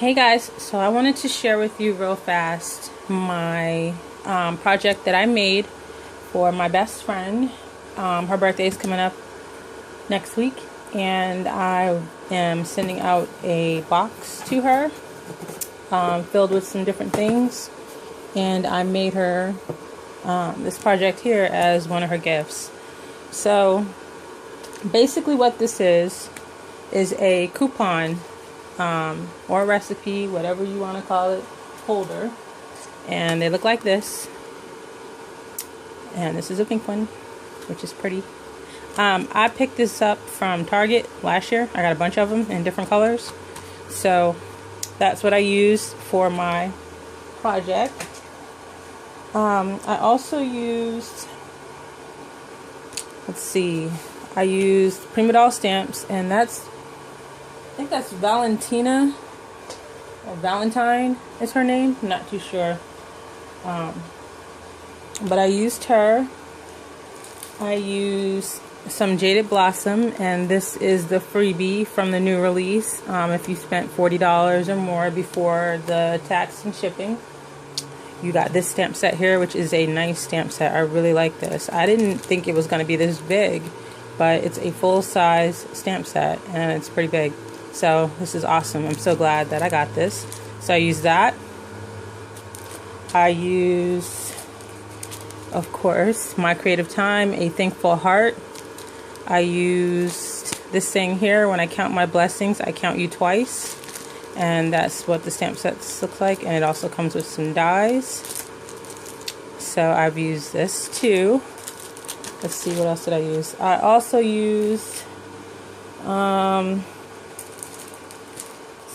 Hey guys, so I wanted to share with you real fast my project that I made for my best friend. Her birthday is coming up next week, and I am sending out a box to her filled with some different things, and I made her this project here as one of her gifts. So basically what this is a coupon or recipe, whatever you want to call it, holder. And they look like this. And this is a pink one, which is pretty. I picked this up from Target last year. I got a bunch of them in different colors. So that's what I used for my project. I also used, I used Prima Doll stamps, and I think that's Valentina, or Valentine is her name. I'm not too sure. But I used her. I used some Jaded Blossom, and this is the freebie from the new release. If you spent $40 or more before the tax and shipping, you got this stamp set here, which is a nice stamp set. I really like this. I didn't think it was going to be this big, but it's a full-size stamp set, and it's pretty big. So this is awesome. I'm so glad that I got this. So I used that. I used, of course, My Creative Time, A Thankful Heart. I used this thing here, When I Count My Blessings, I Count You Twice. And that's what the stamp sets look like. And it also comes with some dies. So I've used this too. Let's see, what else did I use? I also used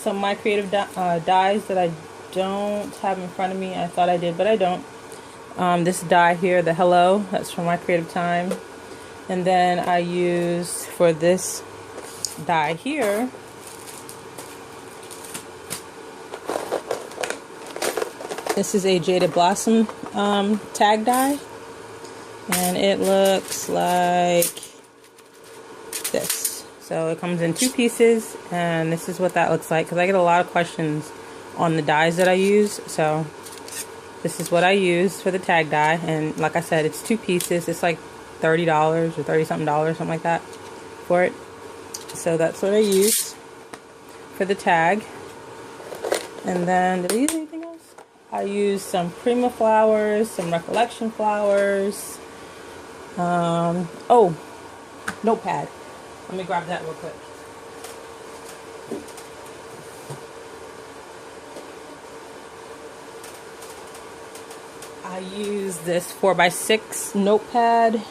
some My Creative dies that I don't have in front of me. I thought I did, but I don't. This die here, the Hello, that's from My Creative Time. And then I used, for this die here, this is a Jaded Blossom tag die. And it looks like this. So it comes in 2 pieces, and this is what that looks like, because I get a lot of questions on the dies that I use. So this is what I use for the tag die, and like I said, it's 2 pieces. It's like $30 or $30-something, something like that for it. So that's what I use for the tag. And then, did I use anything else? I used some Prima flowers, some Recollection flowers. Oh, notepad. Let me grab that real quick. I use this 4x6 notepad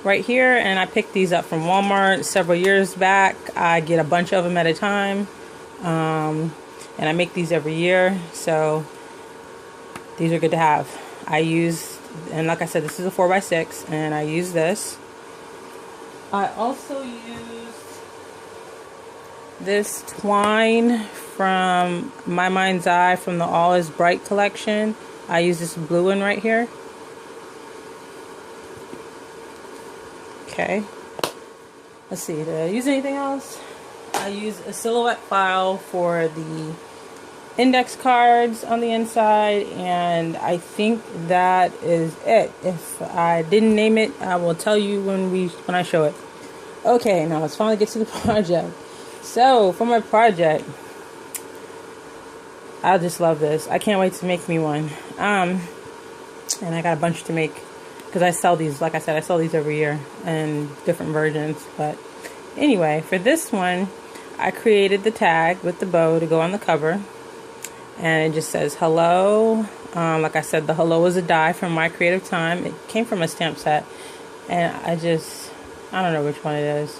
right here, and I picked these up from Walmart several years back. I get a bunch of them at a time, and I make these every year, so these are good to have. And like I said, this is a 4x6, and I use this. I also used this twine from My Mind's Eye from the All Is Bright collection. I use this blue one right here. Okay. Let's see, did I use anything else? I used a silhouette file for the index cards on the inside, and I think that is it. If I didn't name it, I will tell you when I show it. Okay, now let's finally get to the project. So for my project, I just love this. I can't wait to make me one. And I got a bunch to make, because I sell these, like I said, I sell these every year in different versions. But anyway, for this one, I created the tag with the bow to go on the cover. And it just says hello. Like I said, the hello is a die from My Creative Time. It came from a stamp set. And I don't know which one it is.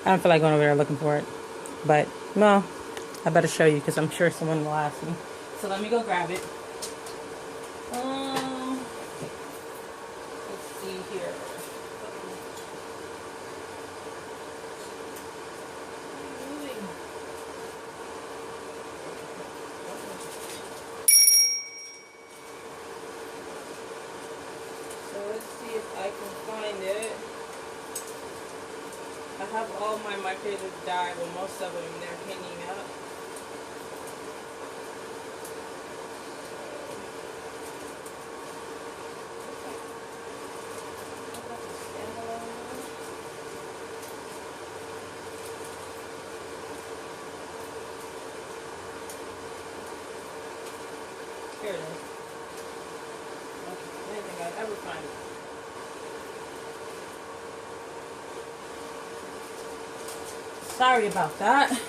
I don't feel like going over there looking for it. But, well, I better show you, because I'm sure someone will ask me. So let me go grab it. Let's see here. Let's see if I can find it. I have all my creative die, well, most of them, they're hanging up. find it. Sorry about that.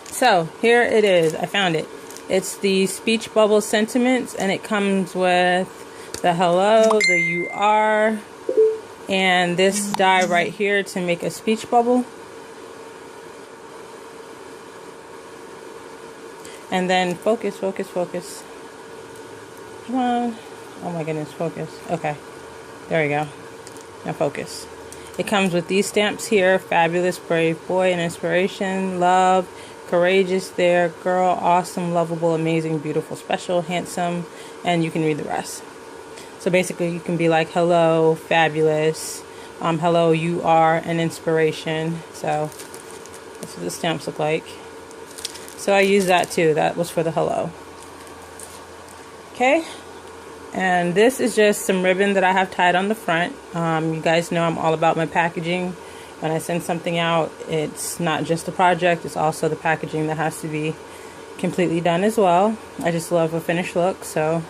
So here it is. I found it. It's the Speech Bubble Sentiments, and it comes with the hello, the you are, and this die right here to make a speech bubble. And then focus, focus, focus. Come on. Oh my goodness, focus. Okay. There we go. Now focus. It comes with these stamps here. Fabulous, brave boy, and inspiration. Love, courageous, there, girl, awesome, lovable, amazing, beautiful, special, handsome. And you can read the rest. So basically you can be like, hello, fabulous. Hello, you are an inspiration. So that's what the stamps look like. So I use that too. That was for the hello. Okay. And this is just some ribbon that I have tied on the front. You guys know I'm all about my packaging. When I send something out, it's not just the project, it's also the packaging that has to be completely done as well. I just love a finished look. So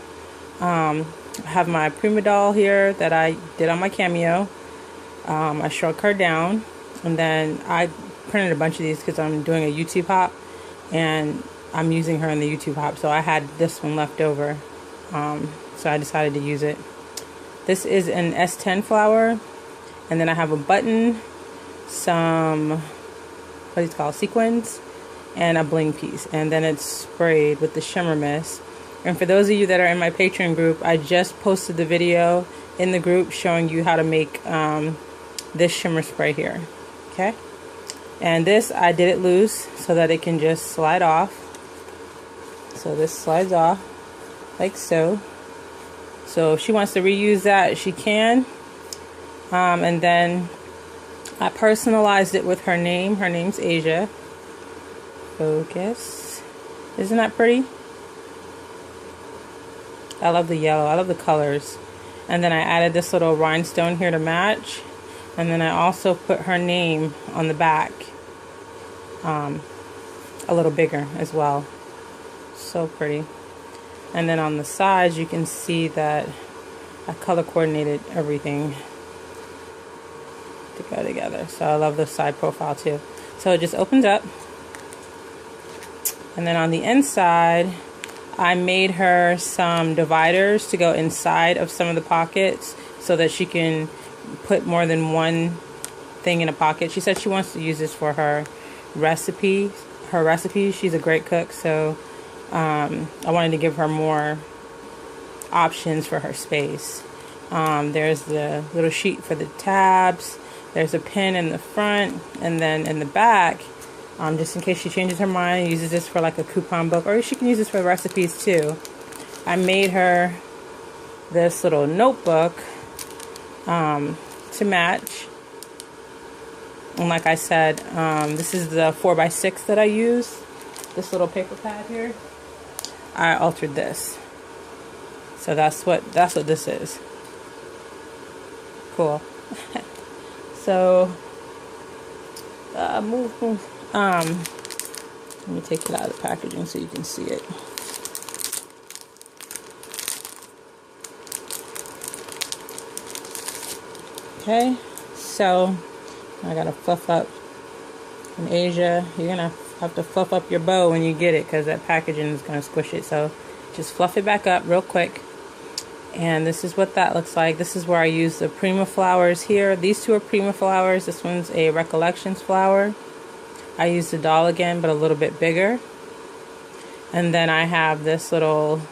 I have my Prima doll here that I did on my Cameo. I shrunk her down, and then I printed a bunch of these because I'm doing a YouTube hop, and I'm using her in the YouTube hop. So I had this one left over. So I decided to use it. This is an S10 flower, and then I have a button, some, what is it called, sequins, and a bling piece, and then it's sprayed with the shimmer mist. And for those of you that are in my Patreon group, I just posted the video in the group showing you how to make this shimmer spray here. Okay, and this I did it loose so that it can just slide off. So this slides off like so. So if she wants to reuse that, she can. And then I personalized it with her name. Her name's Asia. Focus. Isn't that pretty? I love the yellow. I love the colors. And then I added this little rhinestone here to match. And then I also put her name on the back. A little bigger as well. So pretty. And then on the sides, you can see that I color coordinated everything to go together. So I love the side profile too. So it just opens up. And then on the inside, I made her some dividers to go inside of some of the pockets so that she can put more than one thing in a pocket. She said she wants to use this for her recipe. She's a great cook, so I wanted to give her more options for her space. There's the little sheet for the tabs. There's a pin in the front, and then in the back, just in case she changes her mind, uses this for like a coupon book, or she can use this for recipes too. I made her this little notebook to match. And like I said, this is the 4x6 that I use. This little paper pad here. I altered this. So that's what this is. Cool. So move. Let me take it out of the packaging so you can see it. Okay, so I gotta fluff up. In Asia, you're gonna have to fluff up your bow when you get it because that packaging is gonna squish it. So just fluff it back up real quick. And this is what that looks like. This is where I use the Prima flowers here. These two are Prima flowers. This one's a Recollections flower. I used the doll again, but a little bit bigger. And then I have this little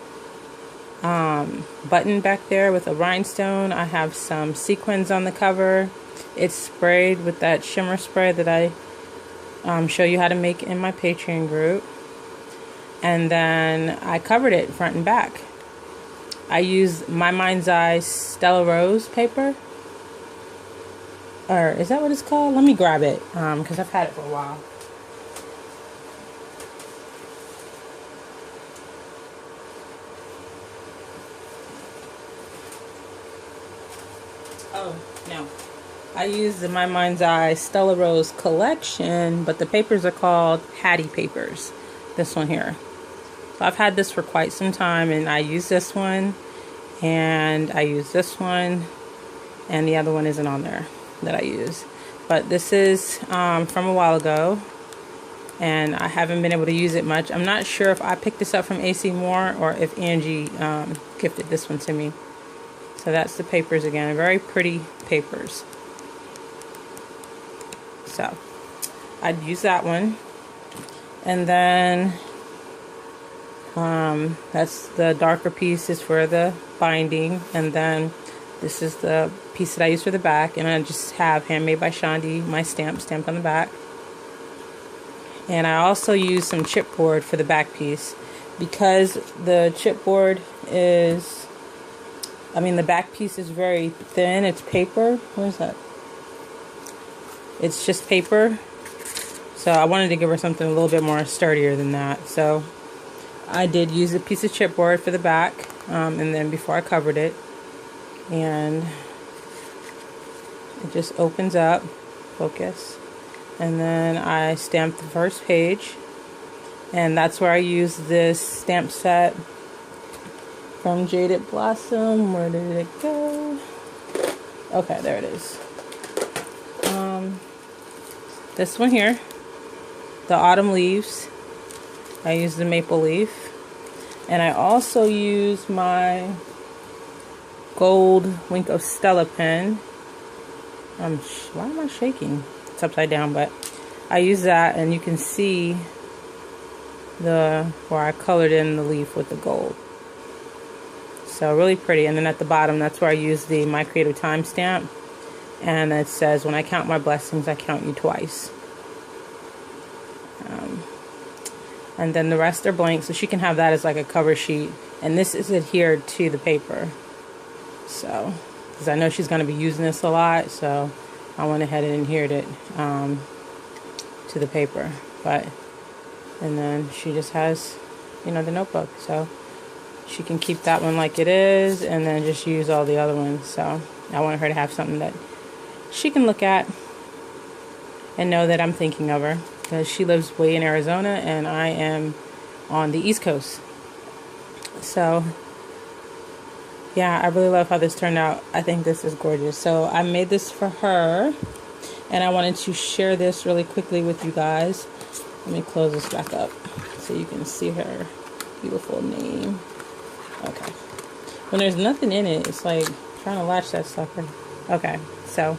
button back there with a rhinestone. I have some sequins on the cover. It's sprayed with that shimmer spray that I show you how to make in my Patreon group. And then I covered it front and back. I use My Mind's Eye Stella Rose paper. Or is that what it's called? Let me grab it because I've had it for a while. Oh, no. I use the My Mind's Eye Stella Rose collection, but the papers are called Hattie papers. This one here. So I've had this for quite some time, and I use this one, and I use this one, and the other one isn't on there that I use. But this is from a while ago, and I haven't been able to use it much. I'm not sure if I picked this up from AC Moore or if Angie gifted this one to me. So that's the papers again, very pretty papers. So I'd use that one. And then that's the darker pieces for the binding, and then this is the piece that I use for the back, and I just have Handmade by Shandi, my stamp stamped on the back. And I also use some chipboard for the back piece, because the chipboard is, the back piece is very thin. It's paper. What is that? It's just paper. So I wanted to give her something a little bit more sturdier than that. So I did use a piece of chipboard for the back, and then before I covered it, and it just opens up, focus, and then I stamped the first page, and that's where I use this stamp set from Jaded Blossom. Where did it go? Okay, there it is. This one here, the autumn leaves. I use the maple leaf, and I also use my gold Wink of Stella pen. Why am I shaking? It's upside down, but I use that, and you can see where I colored in the leaf with the gold. So really pretty. And then at the bottom, that's where I use the My Creative Time stamp, and it says, "When I count my blessings, I count you twice." And then the rest are blank, so she can have that as like a cover sheet. And this is adhered to the paper. So, because I know she's going to be using this a lot, so I went ahead and adhered it to the paper. And then she just has, the notebook. So she can keep that one like it is, and then just use all the other ones. So I want her to have something that she can look at and know that I'm thinking of her. Because she lives way in Arizona, and I am on the East Coast. So, yeah, I really love how this turned out. I think this is gorgeous. So I made this for her, and I wanted to share this really quickly with you guys. Let me close this back up so you can see her beautiful name. Okay. When there's nothing in it, it's like trying to latch that sucker. Okay, so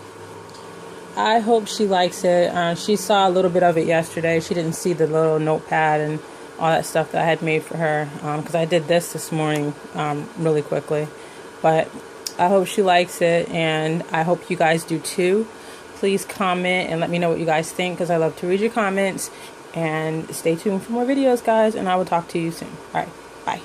I hope she likes it. She saw a little bit of it yesterday. She didn't see the little notepad and all that stuff that I had made for her, because I did this morning really quickly. But I hope she likes it, and I hope you guys do too. Please comment and let me know what you guys think, because I love to read your comments. And stay tuned for more videos, guys, and I will talk to you soon. All right, bye.